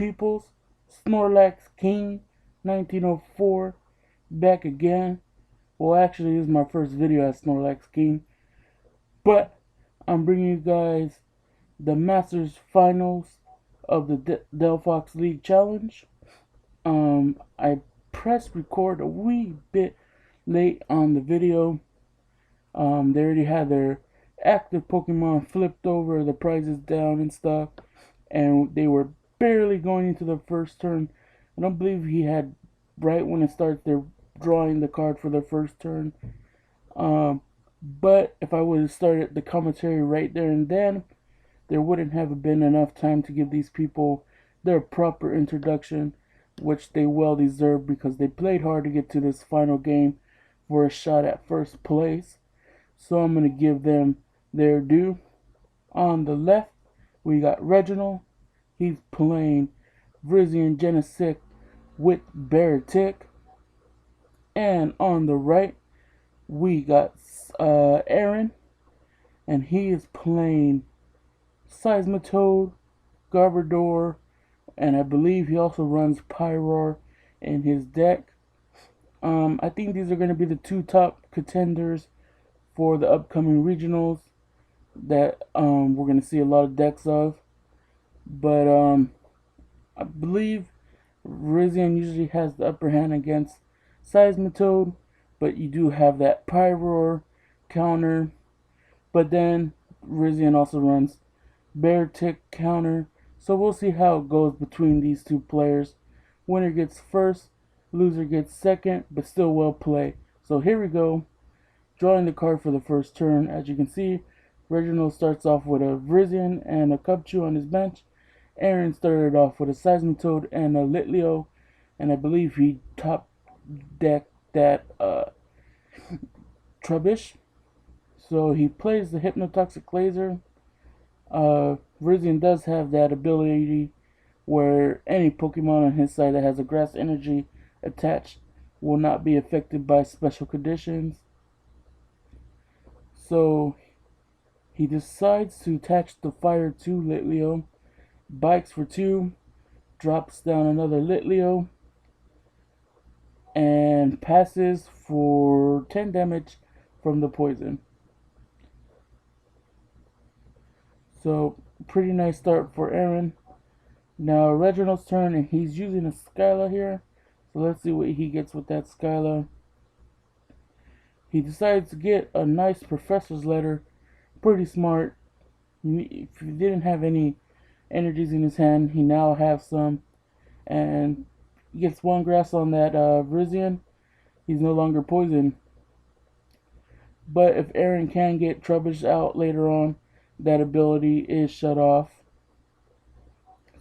peoples? Snorlax King 1904 back again. Well, actually, this is my first video as Snorlax King, but I'm bringing you guys the Masters Finals of the Delphox League Challenge. I pressed record a wee bit late on the video. They already had their active Pokemon flipped over, the prizes down and stuff, and they were barely going into the first turn. I don't believe he had, right when it starts, they're drawing the card for their first turn. But if I would have started the commentary right there and then, there wouldn't have been enough time to give these people their proper introduction, which they well deserve because they played hard to get to this final game for a shot at first place. So I'm going to give them their due. On the left, we got Reginald. He's playing Virizion Genesect with Beartic. And on the right, we got Aaron. And he is playing Seismitoad, Garbodor, and I believe he also runs Pyroar in his deck. I think these are going to be the two top contenders for the upcoming regionals that we're going to see a lot of decks of. But I believe Virizion usually has the upper hand against Seismitoad, but you do have that Pyroar counter. But then Virizion also runs Beartic counter. So we'll see how it goes between these two players. Winner gets first, loser gets second, but still well played. So here we go. Drawing the card for the first turn. As you can see, Reginald starts off with a Virizion and a Cubchoo on his bench. Aaron started off with a Seismitoad and a Litleo, and I believe he top decked that Trubbish. So he plays the Hypnotoxic Laser. Virizion does have that ability where any Pokemon on his side that has a grass energy attached will not be affected by special conditions. So he decides to attach the fire to Litleo, bikes for 2, drops down another Litleo, and passes for 10 damage from the poison. So pretty nice start for Aaron. Now Reginald's turn, and he's using a Skyla here. So let's see what he gets with that Skyla. He decides to get a nice Professor's Letter. Pretty smart. If he didn't have any energies in his hand, he now has some. And gets one grass on that Virizion. He's no longer poisoned. But if Aaron can get Trubbish out later on, that ability is shut off.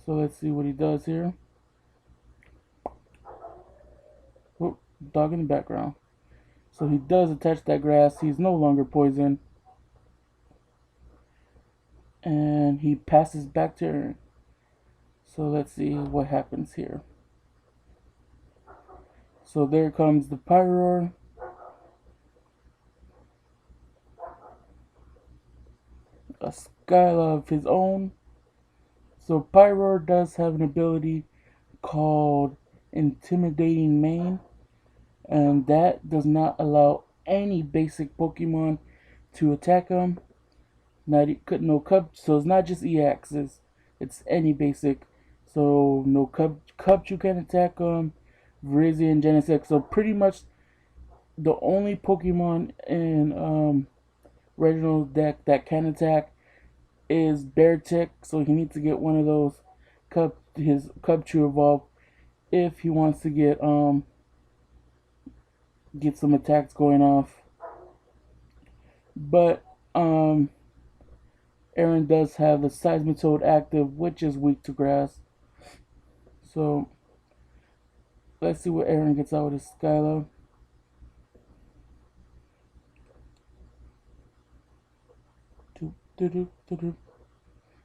So let's see what he does here. Whoop, dog in the background. So he does attach that grass. He's no longer poisoned. And he passes back to Aaron. So let's see what happens here. So there comes the Pyroar. A Skyla of his own. So Pyroar does have an ability called Intimidating Mane, and that does not allow any basic Pokemon to attack him. No Cub, so it's not just EXs, it's any basic. So no Cubchoo can attack him. Virizion, Genesect. So pretty much the only Pokemon in Reginald's deck that can attack is Beartic, so he needs to get one of those his Cubchoo evolved if he wants to get some attacks going off. But Aaron does have the Seismitoad active, which is weak to grass. So let's see what Aaron gets out with his Skyla.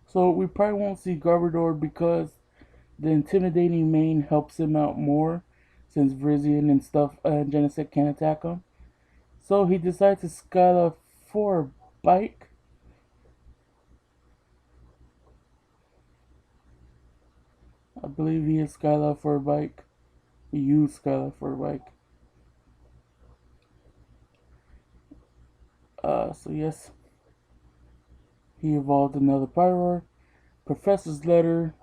So we probably won't see Garbodor because the Intimidating Mane helps him out more, since Virizion and stuff and Genesect can't attack him. So he decides to Skyla for a Bike. I believe he is Skylight for a bike. He used Skylight for a bike. So yes, he evolved another Pyroar. Professor's letter.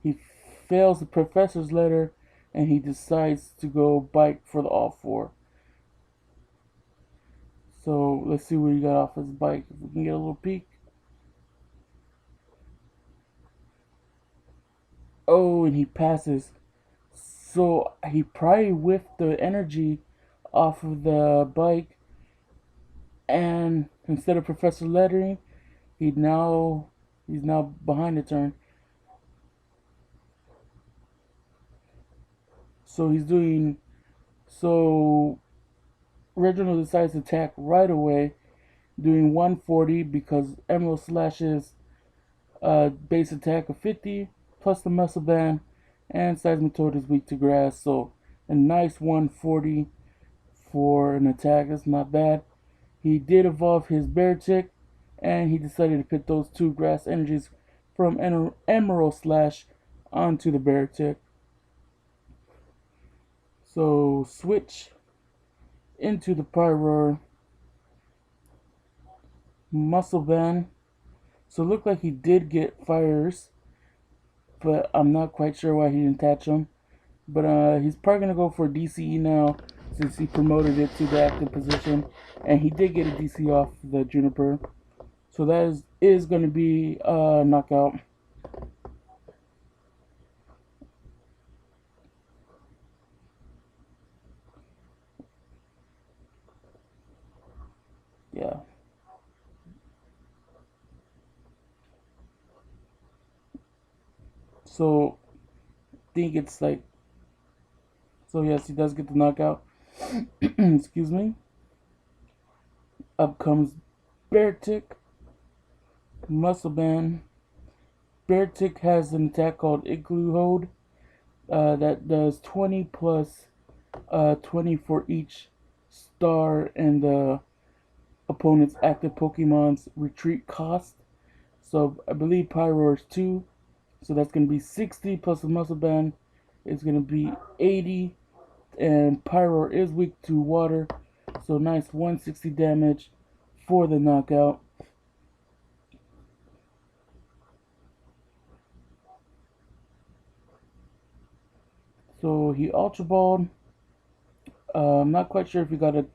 He fails the professor's letter, and he decides to go bike for the all four. So let's see what he got off his bike. If we can get a little peek. Oh, and he passes. So he probably whiffed the energy off of the bike, and instead of Professor lettering, he's now behind the turn. So he's doing so. Reginald decides to attack right away, doing 140 because Emerald slashes base attack of 50 plus the muscle band, and Seismitoad is weak to grass. So a nice 140 for an attack. That's not bad. He did evolve his Beartic, and he decided to put those two grass energies from Emerald Slash onto the Beartic. So switch into the Pyroar Muscle Band. So it looked like he did get fires, but I'm not quite sure why he didn't attach them. But he's probably going to go for DCE now since he promoted it to the active position. And he did get a DC off the Juniper. So that is going to be a knockout. Yeah. So I think it's like, so yes, he does get the knockout. Excuse me. Up comes Beartic, Muscle Band. Beartic has an attack called Igloo Hold that does 20 plus 20 for each star and the opponent's active Pokemon's retreat cost. So I believe Pyroar is 2. So that's going to be 60 plus the Muscle Band. It's going to be 80. And Pyroar is weak to water. So nice 160 damage for the knockout. So he Ultra Balled. I'm not quite sure if he got a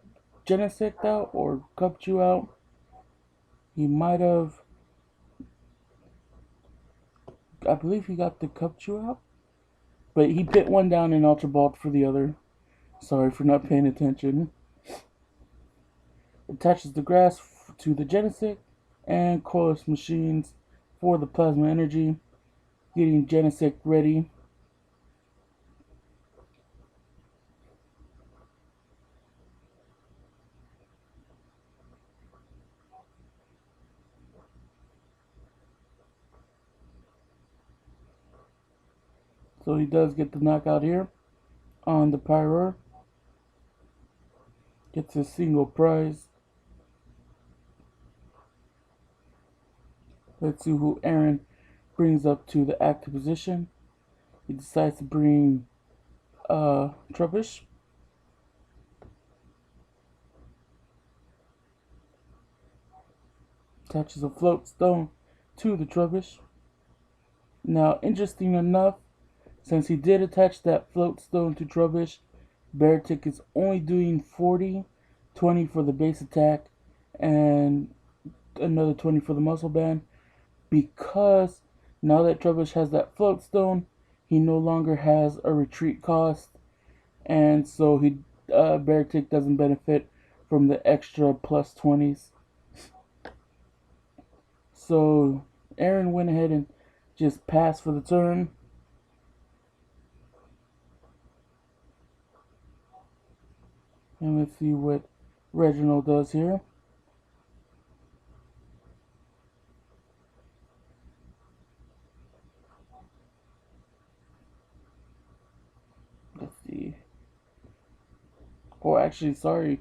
Genesect out or Cubchoo out. He might have. I believe he got the Cubchoo out. But he put one down and Ultra Balled for the other. Sorry for not paying attention. Attaches the grass to the Genesect and Coilus Machines for the Plasma Energy. Getting Genesect ready. So he does get the knockout here on the Pyroar. Gets a single prize. Let's see who Aaron brings up to the active position. He decides to bring Trubbish. Attaches a float stone to the Trubbish. Now, interesting enough, since he did attach that float stone to Trubbish, Beartic is only doing 40, 20 for the base attack, and another 20 for the muscle band, because now that Trubbish has that float stone, he no longer has a retreat cost, and so Beartic doesn't benefit from the extra plus 20s. So Aaron went ahead and just passed for the turn. And let's see what Reginald does here. Let's see. Oh, actually, sorry.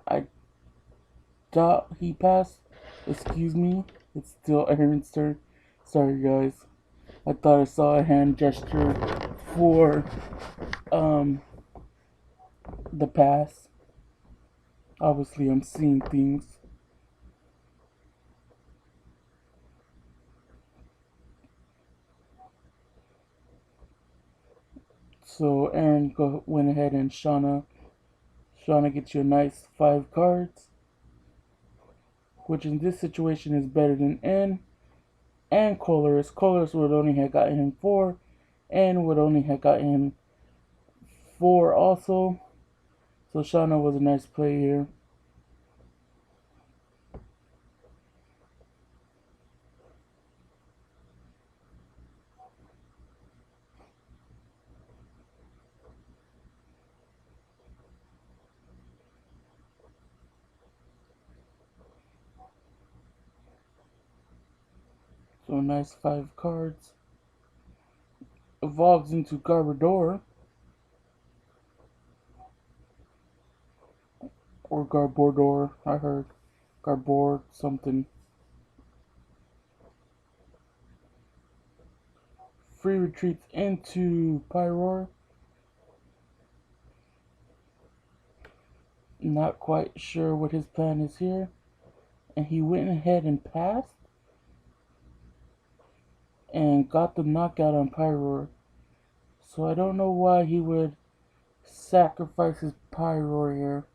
I thought he passed. Excuse me. It's still Aaron's turn. Sorry, guys. I thought I saw a hand gesture for um, the pass. Obviously, I'm seeing things. So Aaron went ahead and Shauna gets you a nice 5 cards, which in this situation is better than N and Colors. Colors would only have gotten him 4, and would only have gotten him 4 also. So Shauna was a nice play here. So a nice 5 cards. Evolves into Garbodor. Or Garbodor, I heard. Garbord something. Free retreats into Pyroar. Not quite sure what his plan is here. And he went ahead and passed. And got the knockout on Pyroar. So I don't know why he would sacrifice his Pyroar here.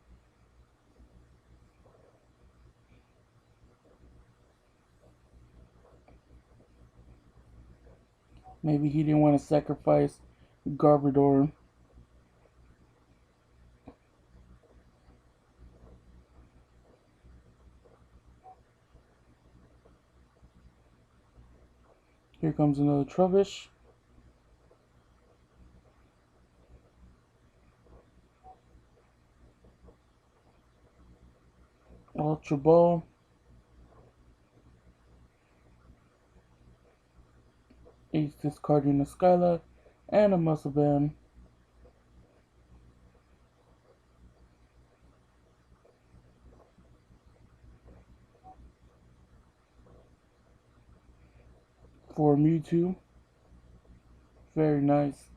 Maybe he didn't want to sacrifice Garbodor. Here comes another Trubbish. Ultra Ball. He's discarding a Skyla and a Muscle Band. For Mewtwo. Very nice.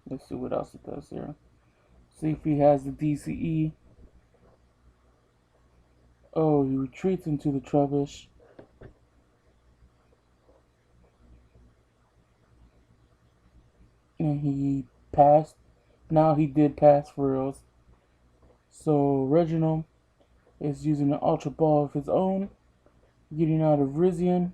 Let's see what else it does here. See if he has the DCE. Oh, he retreats into the Trubbish. And he passed. Now he did pass for reals. So Reginald is using an Ultra Ball of his own. Getting out of Virizion.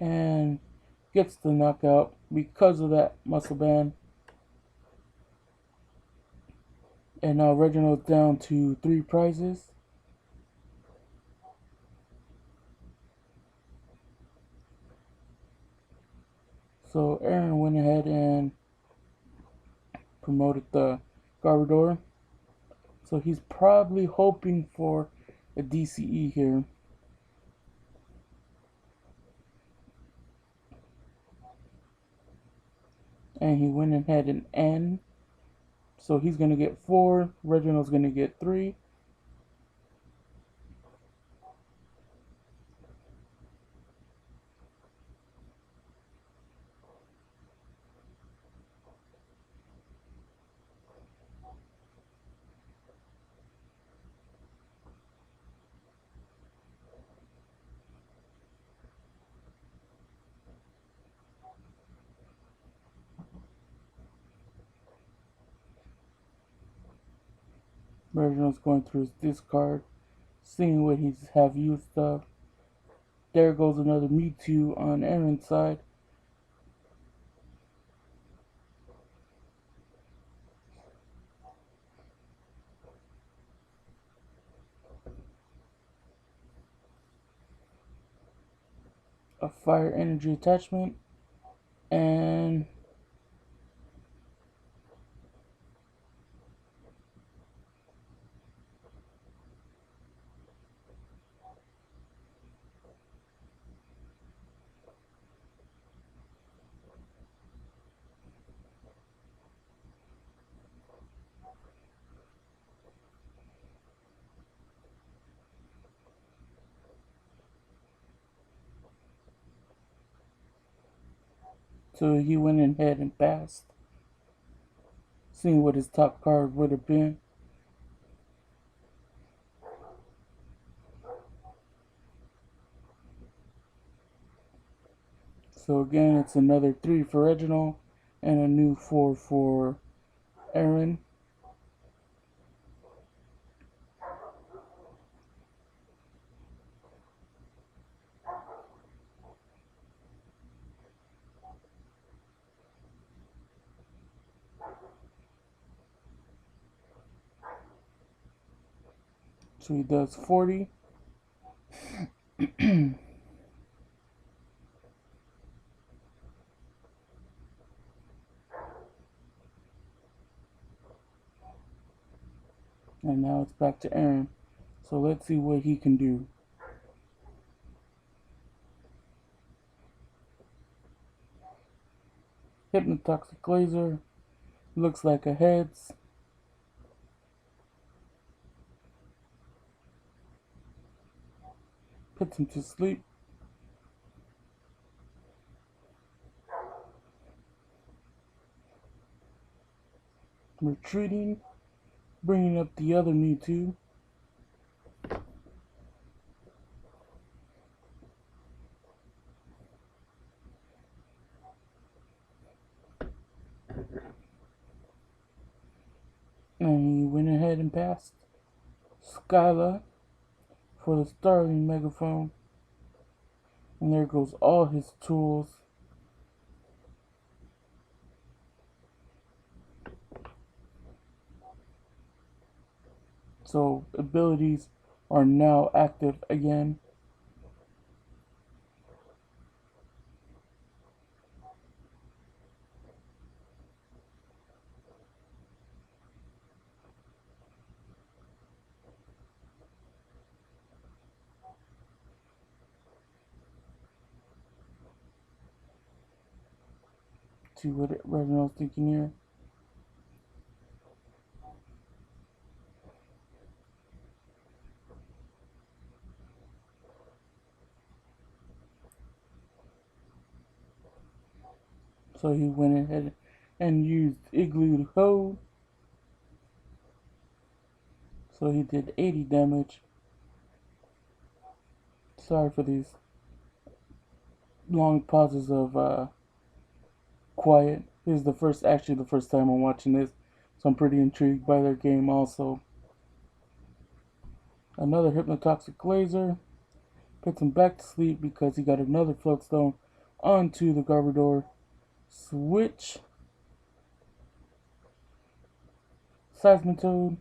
And gets the knockout because of that Muscle Band. And now Reginald's down to 3 prizes. So Aaron went ahead and promoted the Garbodor. So he's probably hoping for a DCE here. And he went ahead and N. So he's going to get 4. Reginald's going to get 3. Reginald's going through his discard, seeing what he's have used of. There goes another Mewtwo on Aaron's side. a fire energy attachment, and so he went ahead and passed, seeing what his top card would have been. So again, it's another 3 for Reginald and a new 4 for Aaron. So he does 40. And now it's back to Aaron. So let's see what he can do. Hypnotoxic Laser. Looks like a heads. Puts him to sleep. Retreating. Bringing up the other Mewtwo. And he went ahead and passed Skyla for the Starling Megaphone. And there goes all his tools. So abilities are now active again. See what Reginald's thinking here. So he went ahead and used Igloo to hold. So he did 80 damage. Sorry for these long pauses of quiet. This is actually the first time I'm watching this, so I'm pretty intrigued by their game also. Another Hypnotoxic Laser. Puts him back to sleep because he got another Floatstone onto the Garbodor. Switch. Seismitoad.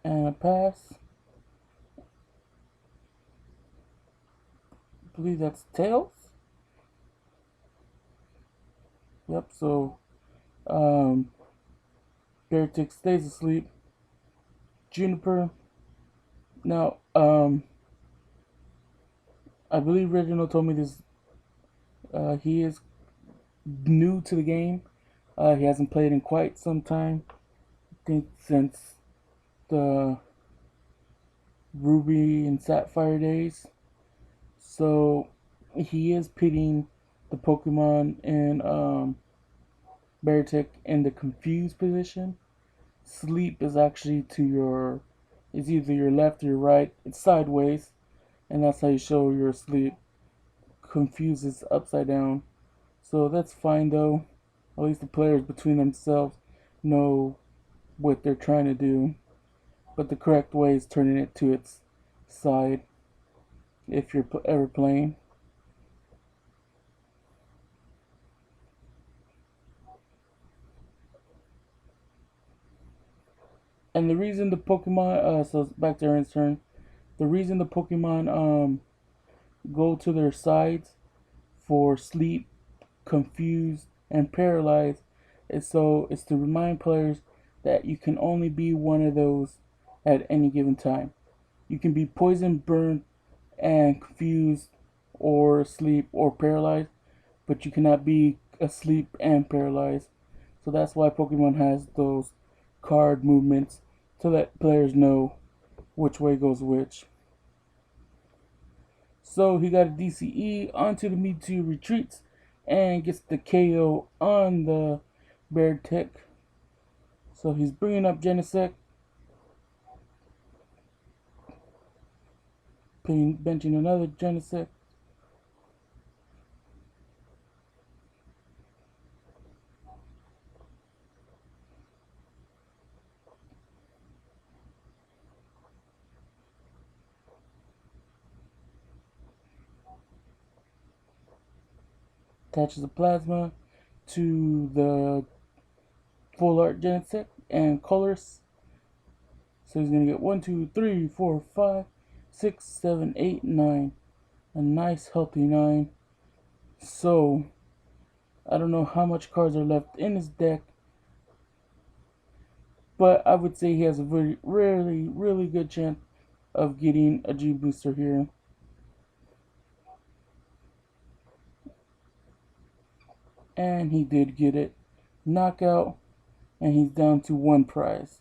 And a pass. I believe that's Tails. Yep, so Beartic stays asleep. Juniper. Now, I believe Reginald told me this. He is new to the game. He hasn't played in quite some time. I think since the Ruby and Sapphire days. So he is pitting the Pokemon in Beartic in the confused position. Sleep is actually it's either your left or your right. It's sideways, and that's how you show you're asleep. Confused is upside down. So that's fine though. At least the players between themselves know what they're trying to do. But the correct way is turning it to its side if you're ever playing. And the reason the Pokemon, so back to Aaron's turn. The reason the Pokemon go to their sides for sleep, confused, and paralyzed is so it's to remind players that you can only be one of those at any given time. You can be poisoned, burned, and confused, or asleep, or paralyzed, but you cannot be asleep and paralyzed. So that's why Pokemon has those card movements to let players know which way goes which. So he got a DCE onto the Mewtwo, retreats and gets the KO on the Beartic. So he's bringing up Genesect, benching another Genesect. Attaches a plasma to the full art Genesect and colors. So he's gonna get 1, 2, 3, 4, 5, 6, 7, 8, 9. A nice healthy 9. So I don't know how much cards are left in his deck, but I would say he has a really good chance of getting a G booster here. And he did get it. Knockout, and he's down to 1 prize.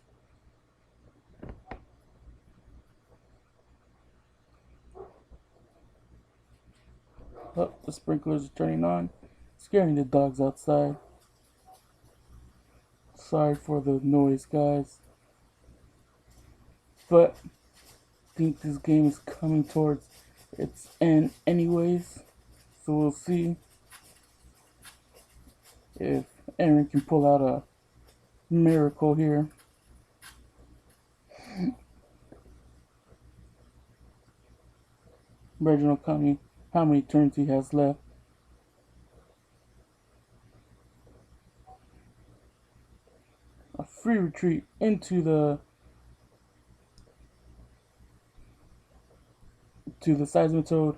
Oh, the sprinklers are turning on, scaring the dogs outside. Sorry for the noise, guys. But I think this game is coming towards its end anyways. So we'll see if Aaron can pull out a miracle here. Reginald County, how many turns he has left. A free retreat into the Seismitoad.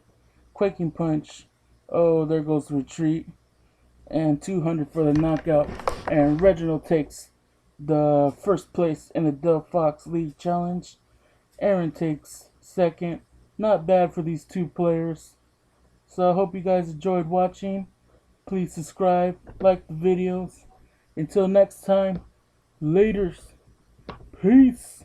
Quaking Punch. Oh, there goes the retreat. And 200 for the knockout. And Reginald takes the first place in the Delphox League Challenge. Aaron takes second. Not bad for these two players. So I hope you guys enjoyed watching. Please subscribe, like the videos. Until next time, laters. Peace.